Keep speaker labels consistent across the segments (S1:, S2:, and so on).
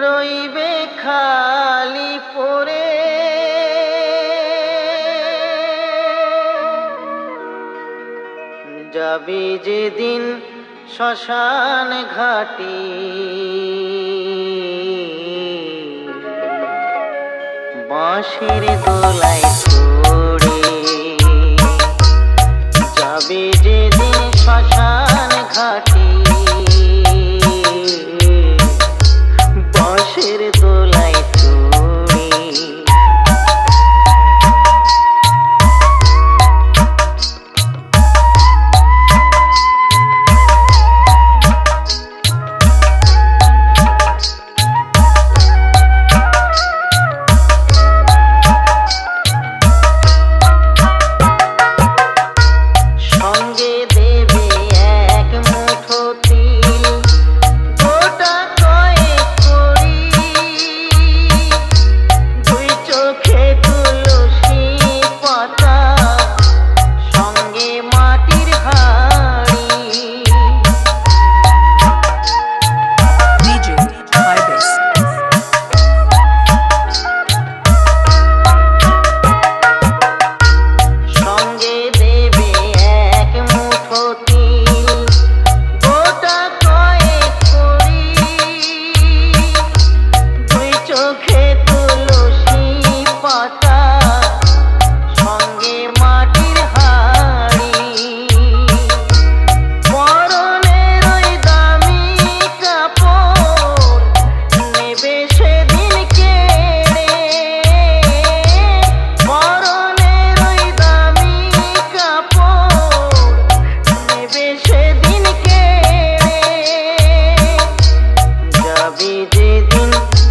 S1: রইবে খালি পড়ে যাবি যেদিন শ্মশান ঘাটি বাঁশের দোলায় চড়ে যাবি যেদিন শ্মশান ঘাটি বাঁশের দোলায় চড়ে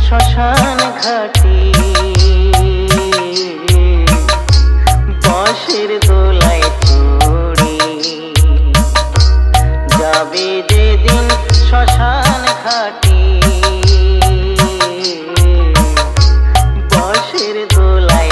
S1: শ্মশান ঘাটি বাঁশের দোলায় চড়ে যাবে যেদিন শ্মশান ঘাটি বাঁশের দোলায়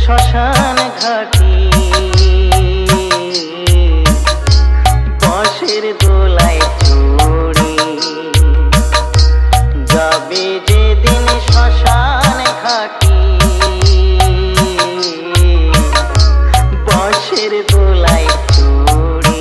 S1: শ্মশান ঘাটি বাঁশের দোলায় চড়ে যাবে যেদিন শ্মশান ঘাটি বাঁশের দোলায় চড়ে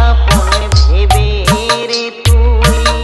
S1: আপন ভেবে রে তুই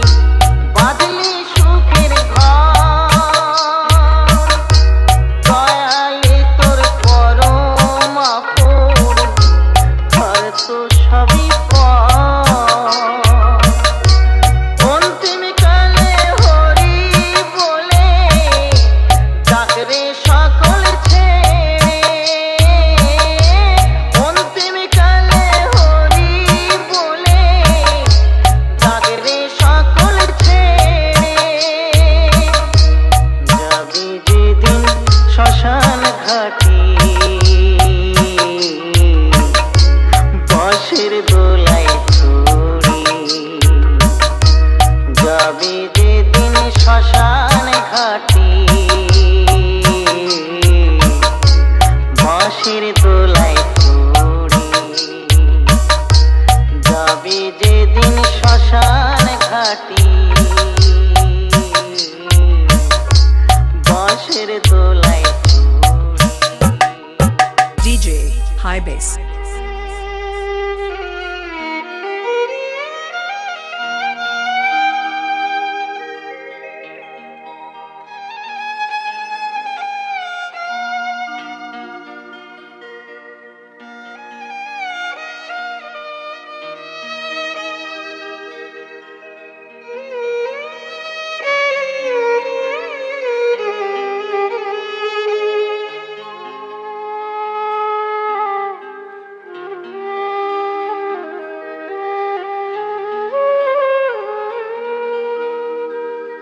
S1: যেদিন শ্মশান ঘাটি বাঁশের দোলায়
S2: DJ High Bass.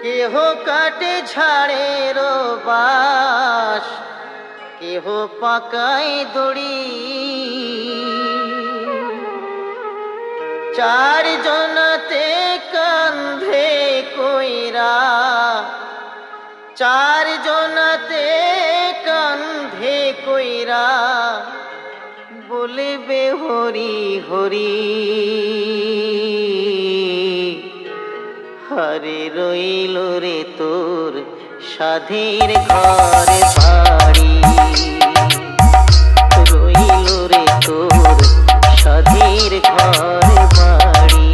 S1: কেহ কাটে ঝাড়ের বাঁশ, কেহ পাকায় দড়ি, চারজনাতে কান্ধে কইরা, চারজনাতে কান্ধে কইরা বলবে হরি হরি। হরে রইল রে তোর সাধের ঘর বাড়ি, রইল রে তোর সাধের ঘর বাড়ি।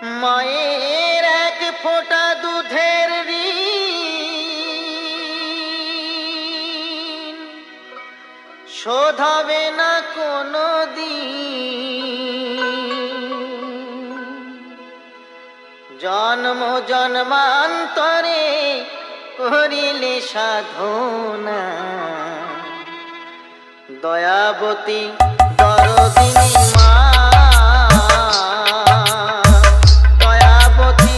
S1: মায়ের এক ফোঁটা দুধের ঋণ শোধ হবে না কোনো দিন। জন্ম জন্মান্তরে করিলে সাধনা, দয়াবতী দরদিনী মা, দয়াবতী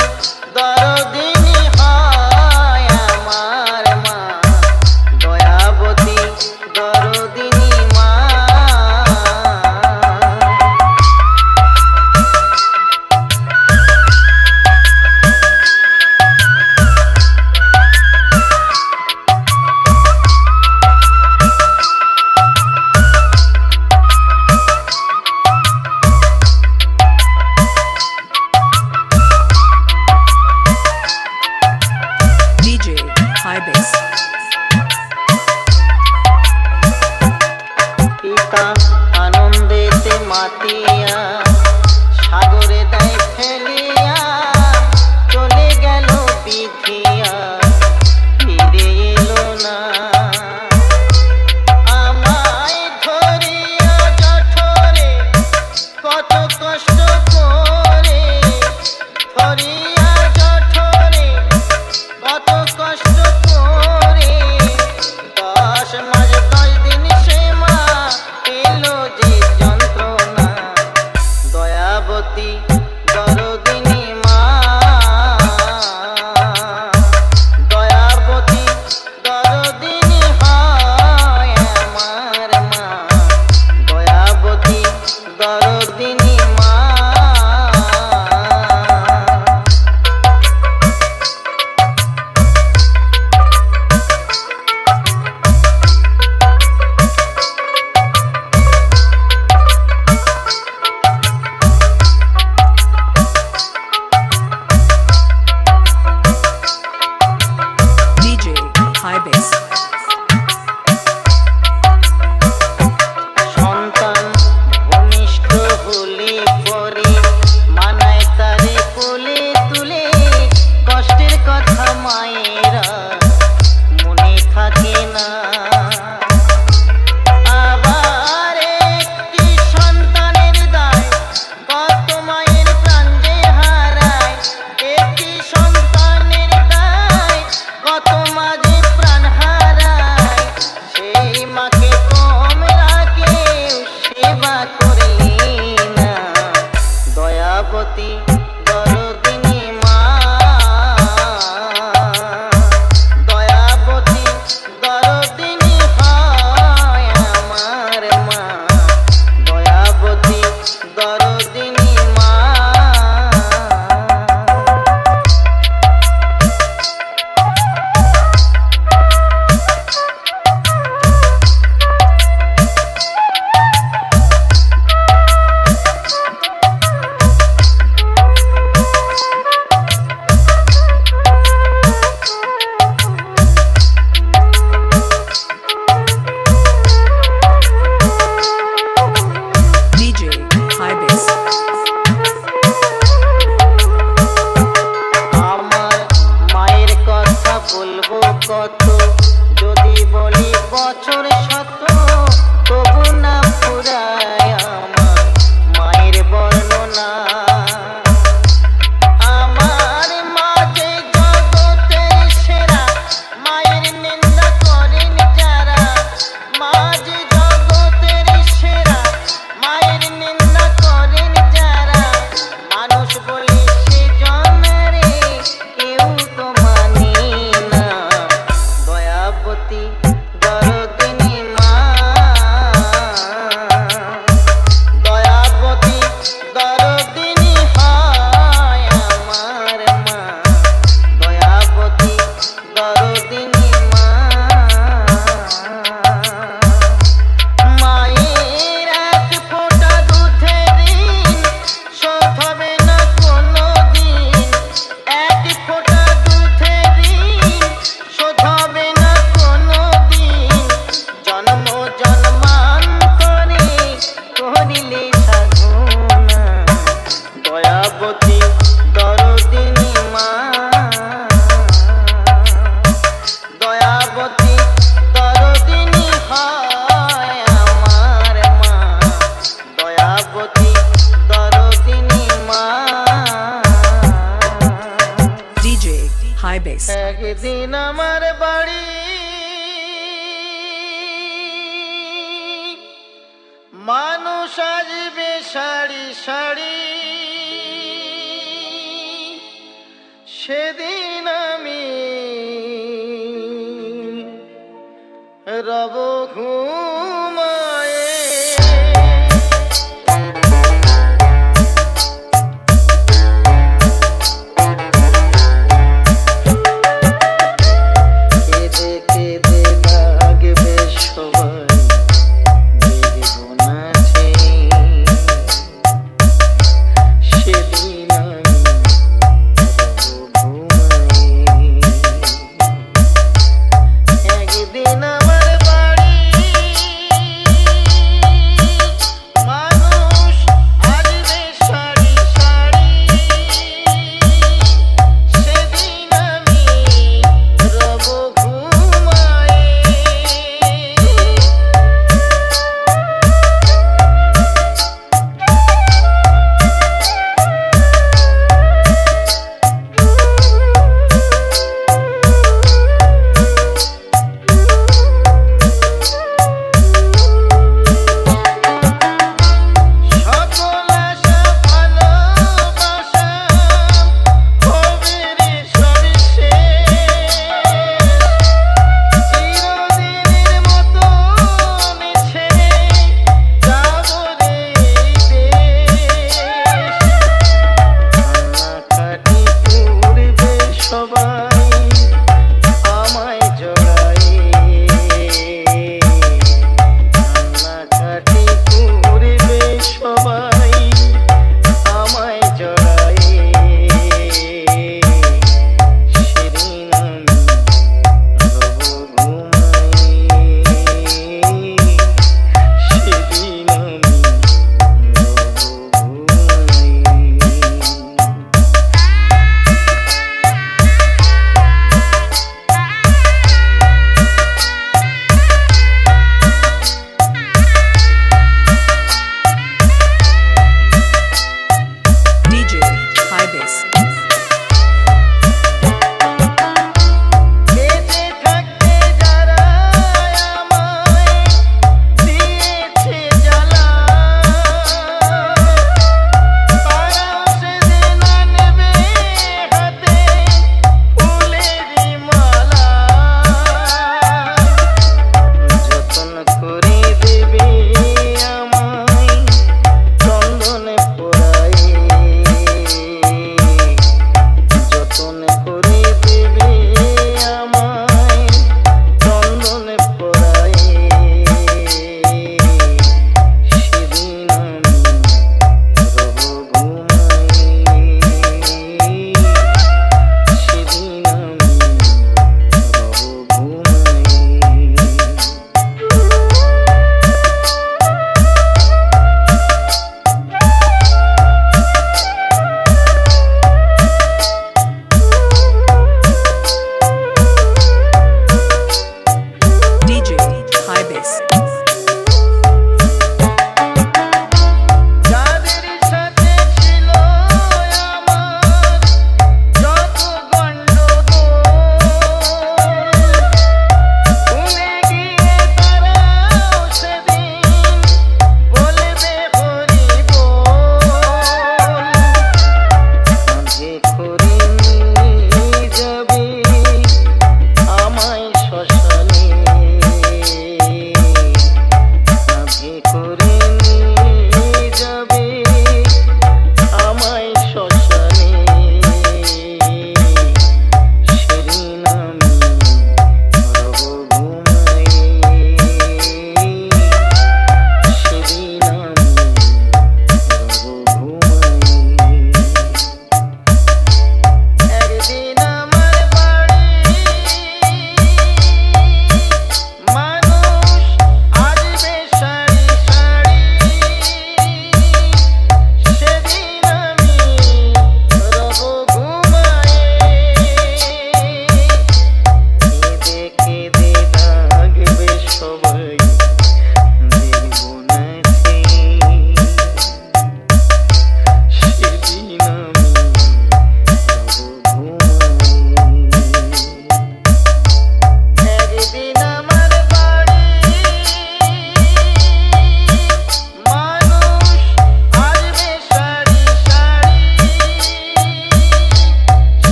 S1: দরদিনী হয় আমার মা, দয়াবতী দরদিনী মা।
S2: DJ High Bass.
S1: পিতা আনন্দেতে মাতিয়া সাগরে দেয় ফেলিয়া, চলে গেল বিধিয়া ফিরে এলো না। আমায় ধরিয়া জঠরে কত কষ্ট করে, ধরিয়া জঠরে কত কষ্ট করে, 10 মাস 10 দিন সে মা পেলো যে যন্ত্রণা, দয়াবতী দরদিনী মা, দয়াবতী দরদিনী হয় আমার মা, দয়াবতী দরদিনী মা।
S2: DJ High Bass.
S1: সন্তান ভূমিষ্ঠ হলে পরে মানায় তারে কোলে তুলে, কষ্টের কথা মায়েরা মনে থাকে না। আবার একটি সন্তানের দায় কত মায়ের প্রাণ যে হারায়, একটি সন্তানের দায় কত মা যে প্রাণ হারায়, সেই মাকে তোমরা কেউ সেবা করলি না, দয়াবতী দরদিনী মা, দয়াবতী দরদিনী হয় আমার মা, দয়াবতী দরদিনী মা।
S2: Highbase.
S1: একদিন আমার বাড়ি মানুষ আসবে সারি সারি, সেদিন আমি রব ঘুমায়ে। কেঁদে কেঁদে লাগবে সবাই দেখবো নাচে, সেদিন আমি রব ঘুমায়ে।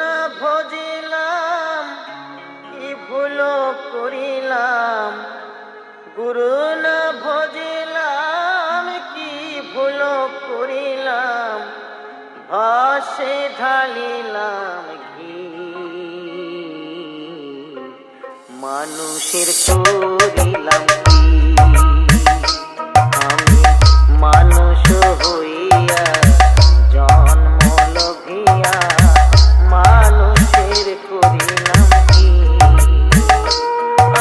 S1: না ভজিলাম কি ভুল করিলাম, গুরু না ভজিলাম কি ভুল করিলাম, ভাসে ঢালিলাম ঘি। মানুষের করিলাম কি আমি, মানুষ হইয়া জন্ম লভিয়া, মানুষের করিলাম কি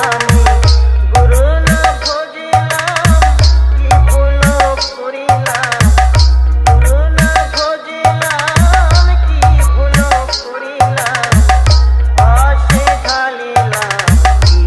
S1: আমি। গুরু না ভজিলাম কি ভুল করিলাম, গুরু না ভজিলাম কি ভুল করিলাম, ভাসে ঢালিলাম ঘি।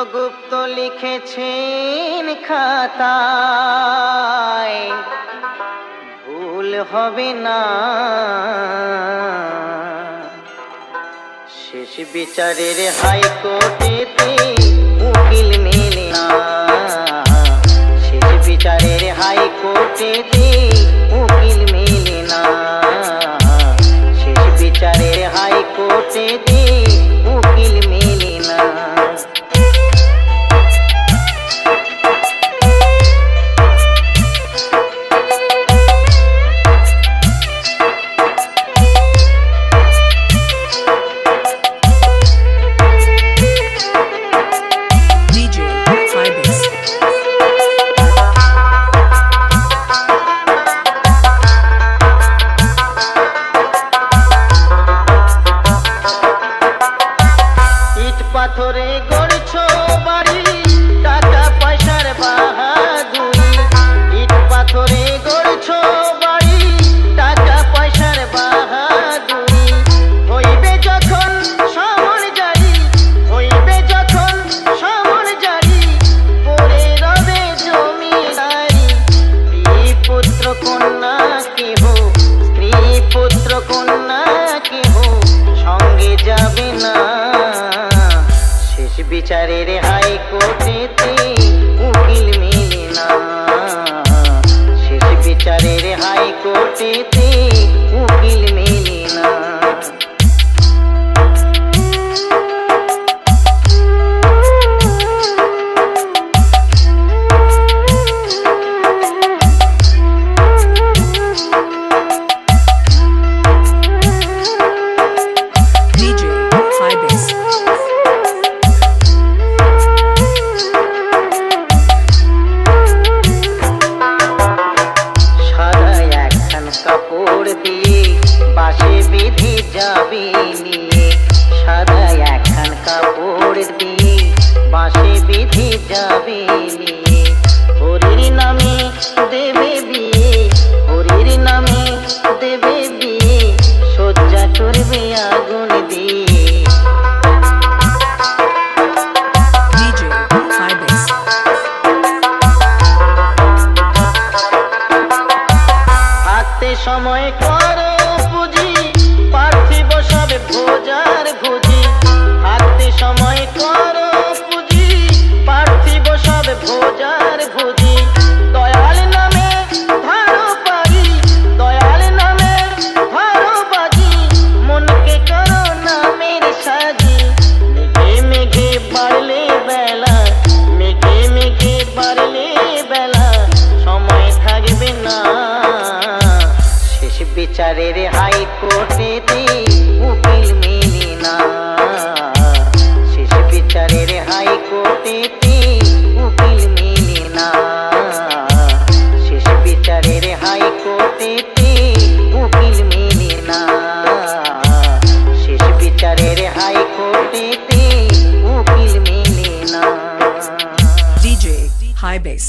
S1: চিত্রগুপ্ত লিখেছেন খাতায়, ভুল হবে না। শেষ বিচারের হাইকোর্টেতে উকিল মেলে না, শেষ বিচারের হাইকোর্টেতে উকিল মেলে না, শেষ বিচারের হাইকোর্টেতে উকিল মেলে না। পাথরে গড়ছো বাড়ি, টাকা পয়সার বাহাদুরি। ইট পাথরে গড়ছো বাড়ি, টাকা পয়সার বাহাদুরি। হইবে যখন সমন জারি, হইবে যখন সমন জারি, পড়ে রবে জমিদারি। স্ত্রী পুত্র কন্যা কেহ, স্ত্রী পুত্র কন্যা কেহ সঙ্গে যাবে না। বিচারের হাইকোর্টেতে উকিল মেলে না, শেষ বিচারের হাইকোর্টেতে উকিল মেলে না। কাপড় দিয়ে বাসে বেঁধে যাবে নিয়ে, সাদা একখান কাপড় দিয়ে বাসে বেঁধে যাবে নিয়ে। হরির নামে দেবে বিয়ে, হরির নামে দেবে বিয়ে, সজ্জা করবে আগুন দিয়ে। সময় করো পুঁজি, পার্থিব সব ভোজার ভুজি। হাতে সময় করো পুঁজি, পার্থিব সব ভোজার ভুজি। দয়াল নামে ধারো পারি, দয়াল নামে ধারো বাজি, মনকে করো নামের সাজি। মেঘে মেঘে বাড়লে বেলা, মেঘে মেঘে বাড়লে বেলা, সময় থাকবে না। বিচারের হাইকোর্টেতে উকিল মেলে না, শেষ বিচারের হাইকোর্টেতে উকিল মেলে না, শেষ বিচারের হাইকোর্টেতে উকিল মেলে না, শেষ বিচারের হাইকোর্টেতে উকিল মেলে না।
S2: DJ High Bass.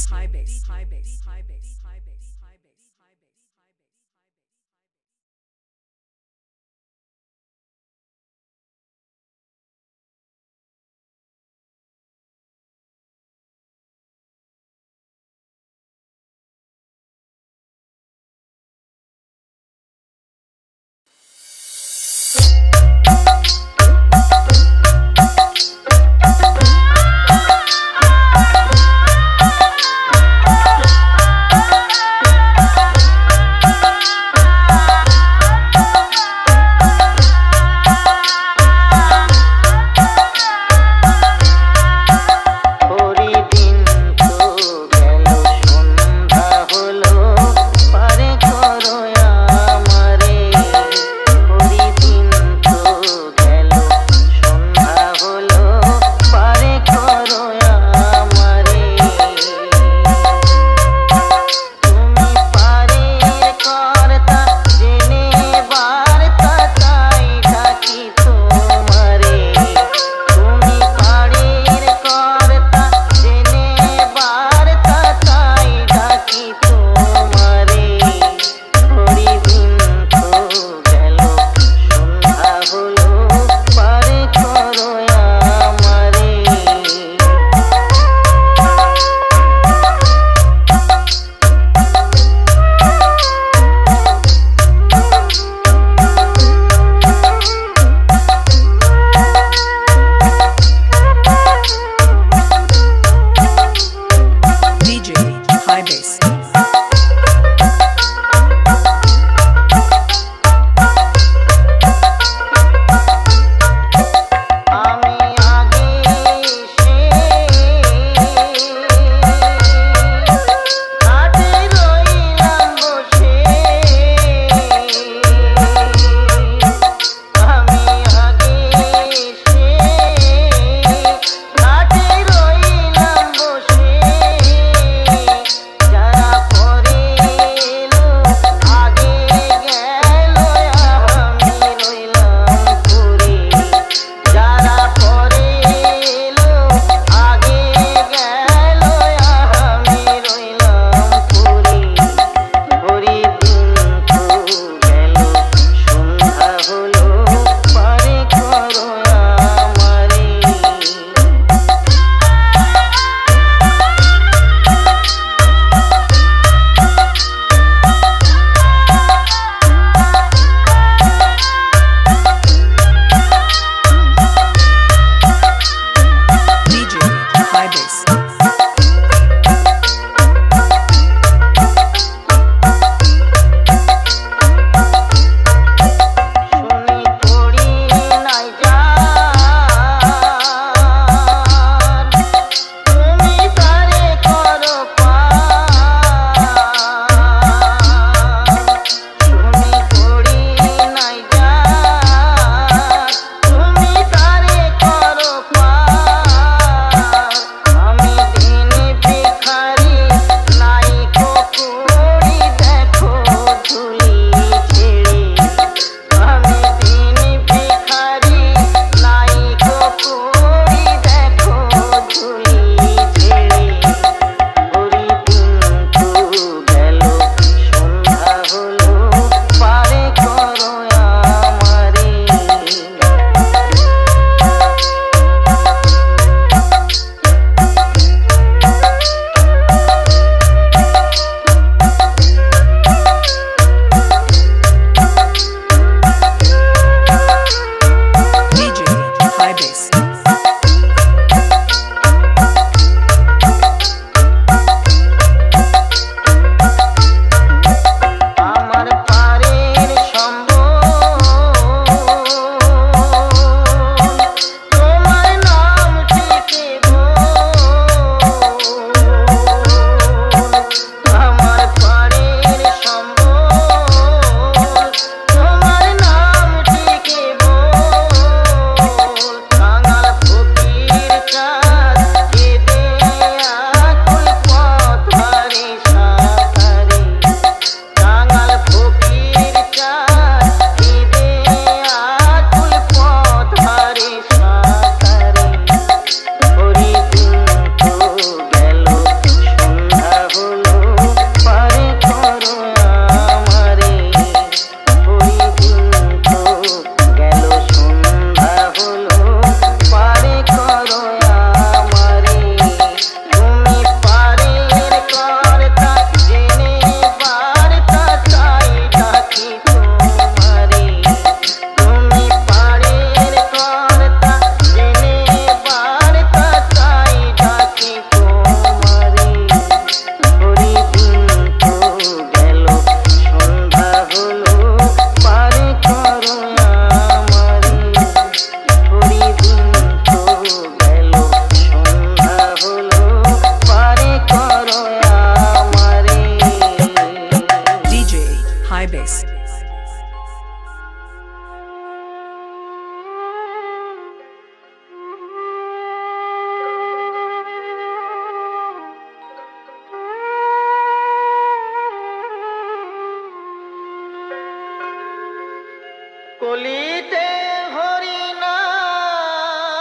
S1: বলিতে হরি নাম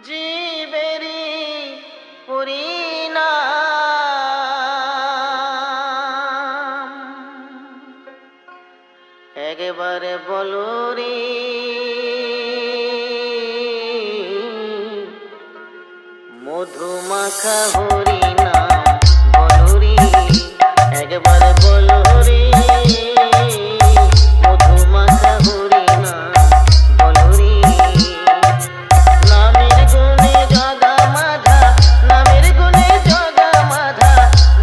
S1: জীবেরি পরিণাম একবারে বলো রে মধুমাখা হরি নাম বলো রে একবারে বলো রে মধুমাখা হরি নাম বলো রে নামের গুণে জগা মাধা নামের গুণে জগা মাধা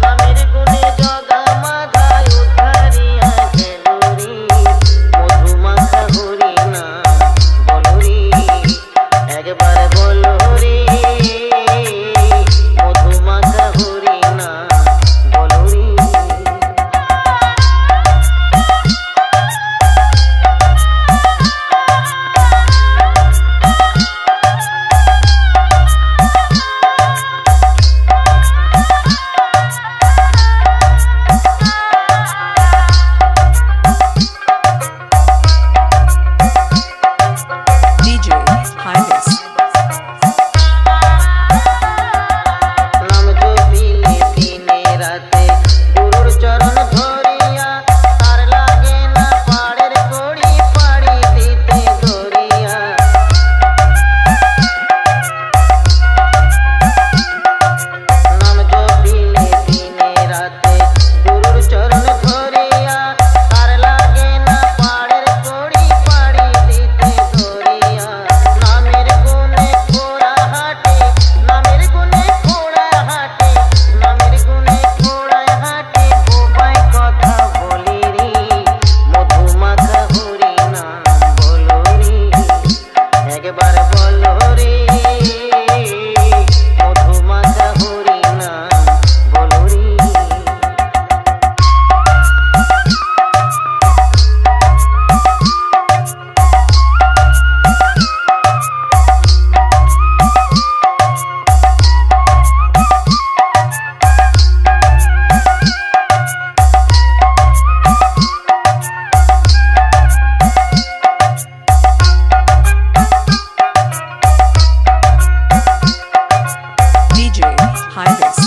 S1: নামের গুণে জগা মাধা উদ্ধারিয়া গেল রে মধুমাখা হরি নাম বলো রে একবার বলো রে মধুমাখা হরি নাম বলো রে
S2: DJ High Bass.
S1: নাম জপিলে দিনে রাতে গুরুর চরণ ধরিয়া তার লাগে না পাড়ের কড়ি পাড়ি দিতে ধরিয়া নাম জপিলে দিনে রাতে গুরুর চরণ ধরিয়া তার লাগে না পাড়ের কড়ি পাড়ি দিতে ধরিয়া নামের গুণে ঘোড়া হাঁটে নামের গুণে ঘোড়া হাঁটে নামের গুণে ঘোড়া হাঁটে বোবাই কথা বলি রে মধুমাখা হরি নাম বলো রে একবার বলো রে মধুমাখা হরি নাম বলো রে
S2: DJ High Bass.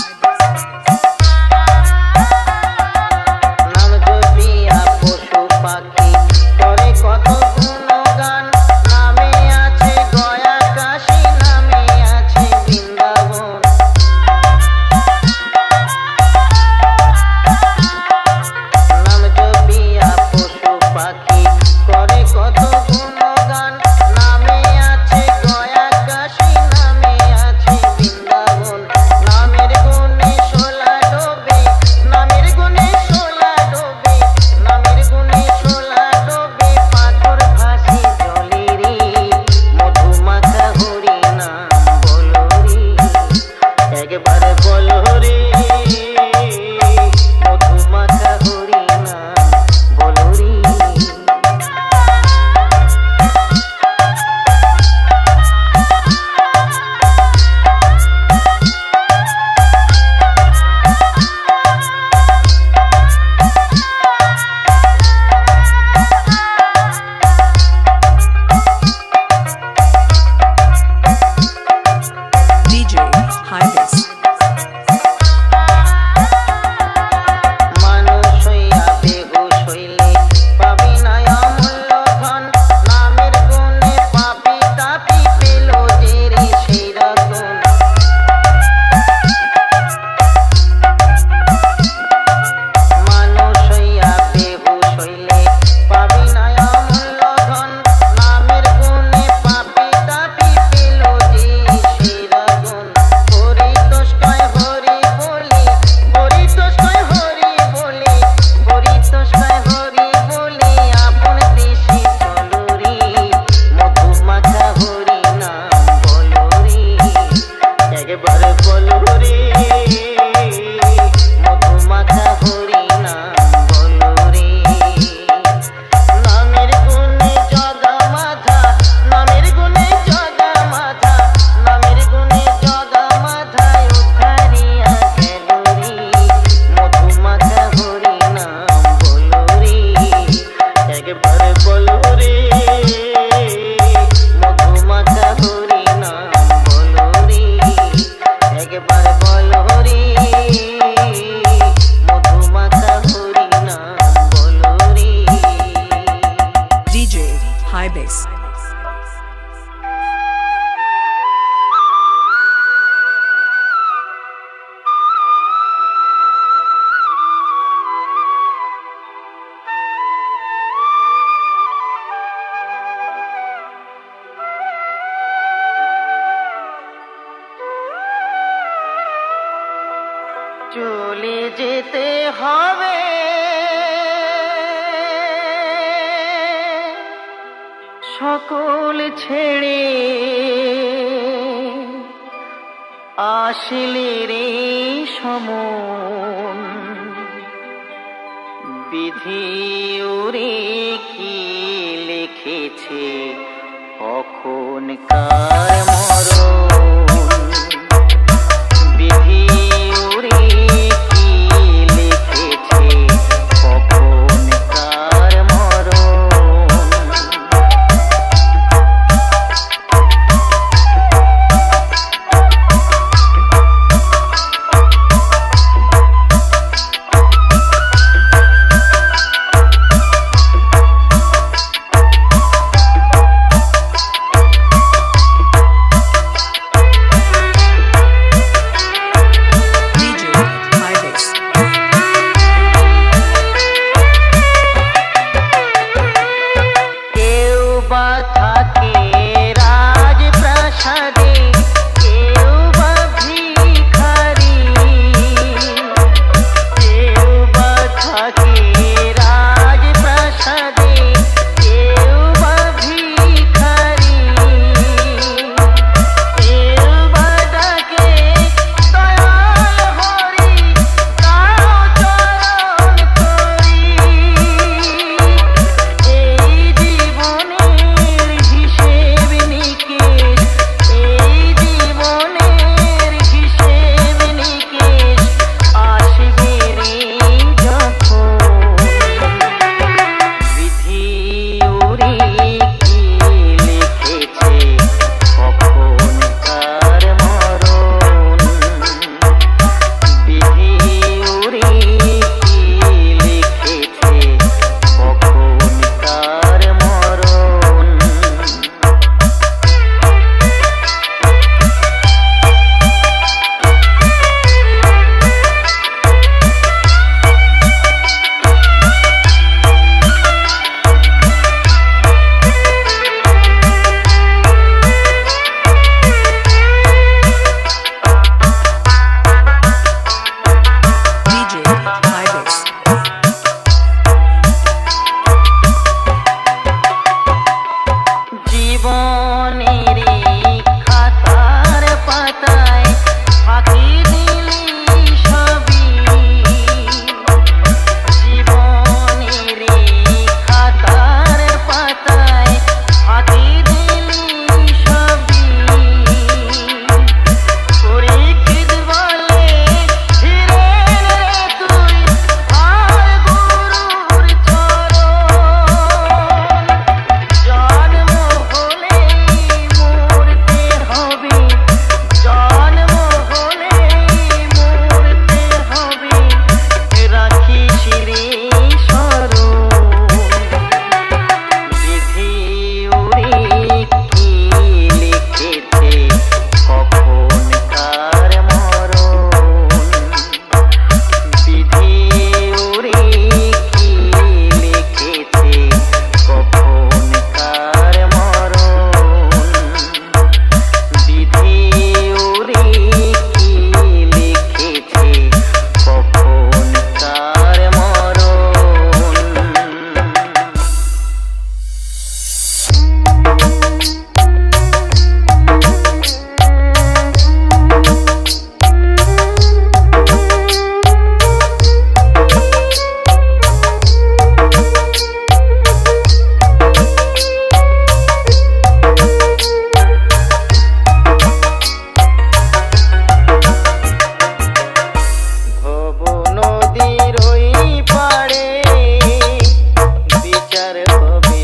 S1: নাম জপিয়া পশু পাখি করে কত গুণগান নামে আছে গয়া কাশী নামে আছে বৃন্দাবন নাম জপিয়া পশু পাখি করে কত গুণগান নামে আছে গয়া কাশী নামে আছে বৃন্দাবন নামের গুণে শোলা ডোবে নামের গুণে শোলা ডোবে নামের গুণে শোলা ডোবে পাথর ভাসি জলে রে মধুমাখা হরি নাম বলো রে একবার বলো রে মধুমাখা হরি নাম বলো রে
S2: DJ High Bass.
S1: মানুষ হইয়া বেহুশ হইলে পাবি না অমূল্য ধন নামের গুণে পাপি তাপি পেল যে রে সেই রতন মানুষ হইয়া বেহুশ হইলে পাবি না অমূল্য ধন নামের গুণে পাপি তাপি পেল যে সেই রতন পরিতোষকায় হরি বলি পরিতোষকায় হরি বলি পরিতোষকায় হরি বলি আপন বলো রে মধুমাখা হরি নাম বলো রে একবার বলো রে মধুমাখা হরি নাম বলো রে
S2: DJ High Bass.
S1: চলে যেতে হবে সকল ছেড়ে আসলে রে সমন বিধি ওরে কি লিখেছে কখনকার মরণ বিধি ওরে কি লিখেছে কখনকার মরণ
S2: DJ High Bass.
S1: কেউ বা থাকে রাজপ্রাসাদে কেউ বা ভিখারি কেউ বা থাকে রাজপ্রাসাদে কেউ বা ভিখারি কেউ বা ডাকে দয়াল হরি কারো চরণ করি এই জীবনের হিসেব নিকেশ এই জীবনের হিসেব নিকেশ আসবে রে যখন বিধি ওরে কি লিখেছে কখনকার মরণ বিধি ওরে কি লিখেছে কখনকার মরণ
S2: DJ High Bass.
S1: জীবনের খাতার পাতায় ফাঁকি দিলি সবই জীবনের খাতার পাতায় ফাঁকি দিলি সবই পরীক্ষিত বলে ছিলেন রে তুই আর গুরুর চরণ জন্ম হলেই মরতে হবে জন্ম হলেই মরতে হবে রাখিস রে স্মরণ বিধি ওরে কি লিখেছে কখনকার মরণ বিধি ওরে কি লিখেছে কখনকার মরণ বিধি ওরে কি লিখেছে কখনকার মরণ ভব নদীর ওই পাড়ে বিচার হবে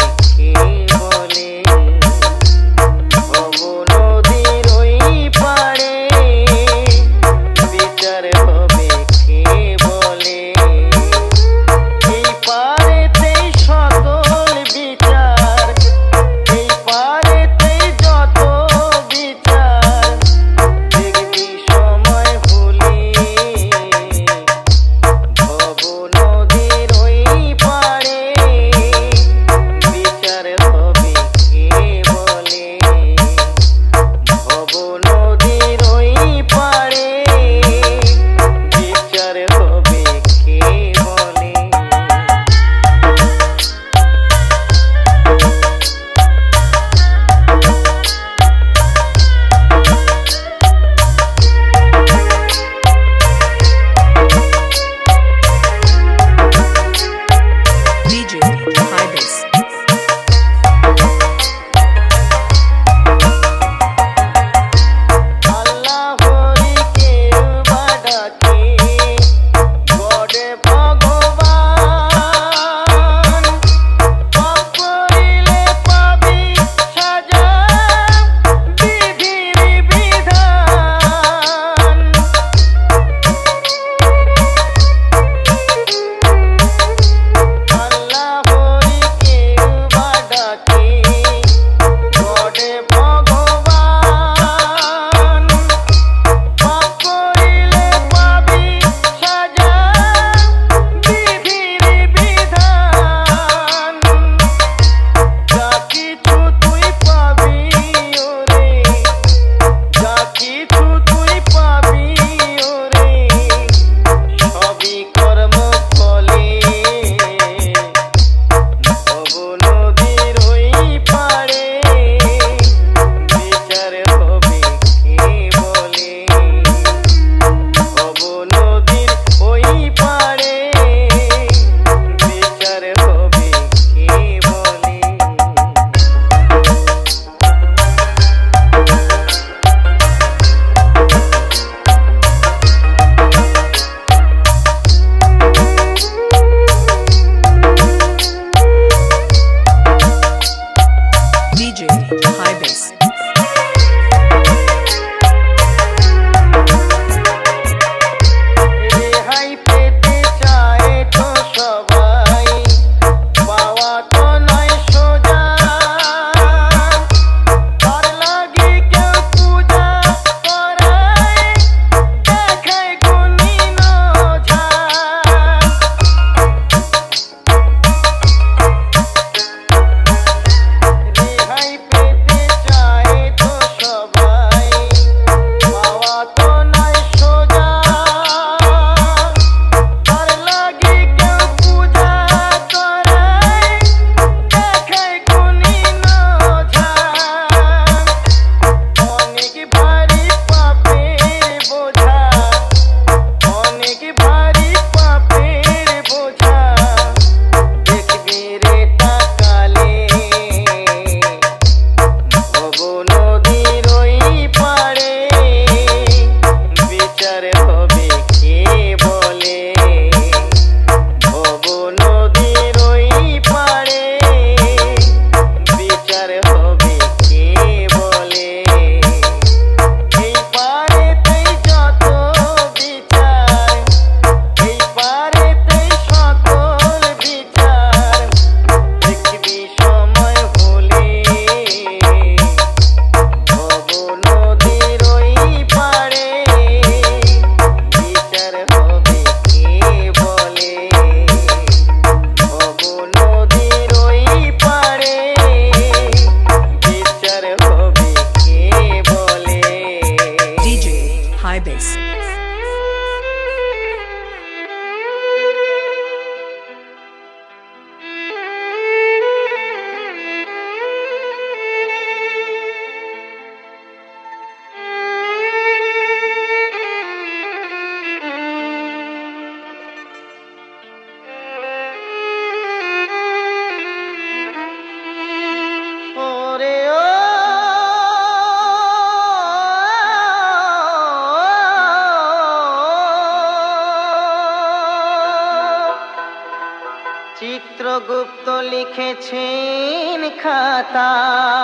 S1: চিত্রগুপ্ত লিখেছেন খাতায়,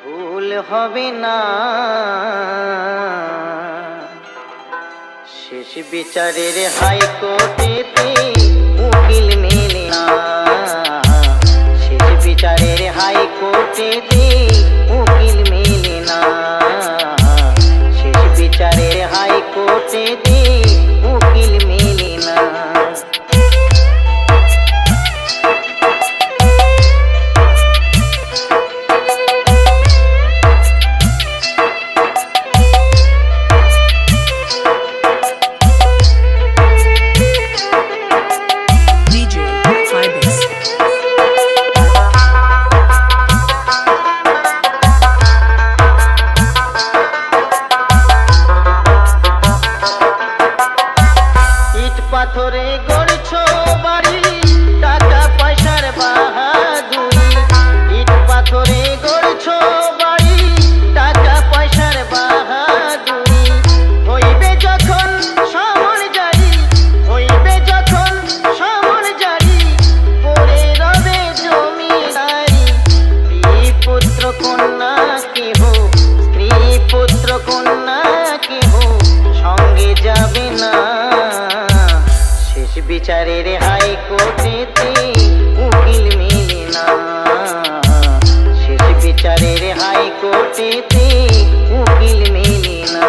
S1: ভুল হবে না। শেষ বিচারের হাইকোর্টেতে উকিল মেলে না, শেষ বিচারের হাইকোর্টেতে উকিল মেলে না, শেষ বিচারের হাইকোর্টেতে উকিল মেলে না। পাথরে গড়ছো বাড়ি, টাকা পয়সার বাহাদুরি, ইট পাথরে গড়ছো বাড়ি, টাকা পয়সার বাহাদুরি। হইবে যখন সমন জারি, হইবে যখন সমন জারি, পড়ে রবে জমিদারি। স্ত্রী পুত্র কন্যা কেহ, স্ত্রী পুত্র কন্যা কেহ সঙ্গে যাবে না। শেষ বিচারের হাইকোর্টেতে উকিল মেলে না, শেষ বিচারের হাইকোর্টেতে উকিল মেলে না।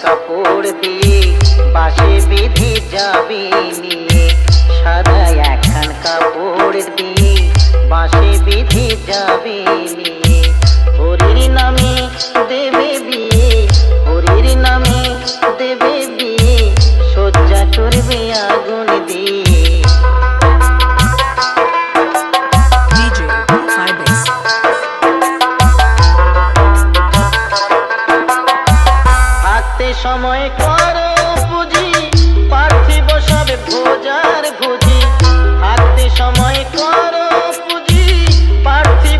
S1: কাপড় দিয়ে বাসে বেঁধে যাবে নিয়ে, সাদা একখান কাপড় দিয়ে বাসে বেঁধে যাবে নিয়ে। হরির নামে দেবে বিয়ে, হরির নামে দেবে বিয়ে, সজ্জা করবে আগুন দিয়ে। সময় করো পুঁজি, পার্থিব সব ভোজার ভোজি, হাতে সময় করো পুঁজি, পার্থিব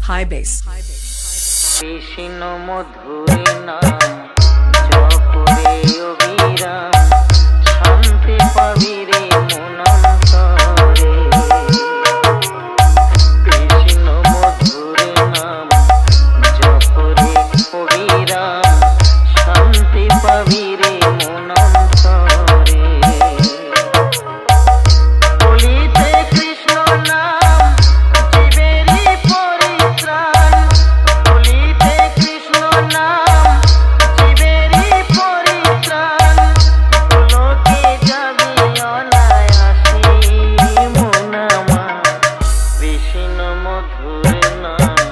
S2: high bass.
S1: কৃষ্ণ মধুর নাম জপরে অবিরাম শান্তি পাবি রে মনন্তরে কৃষ্ণ মধুর নাম জপরে অবিরাম শান্তি পাবি রে মনন্তরে বলিতে কৃষ্ণ নাম জীবেরই পরিত্রাণ বলিতে কৃষ্ণ নাম জীবেরই পরিত্রাণ লোকে যাবি অনায়াসি মন আমার কৃষ্ণ মধুর নাম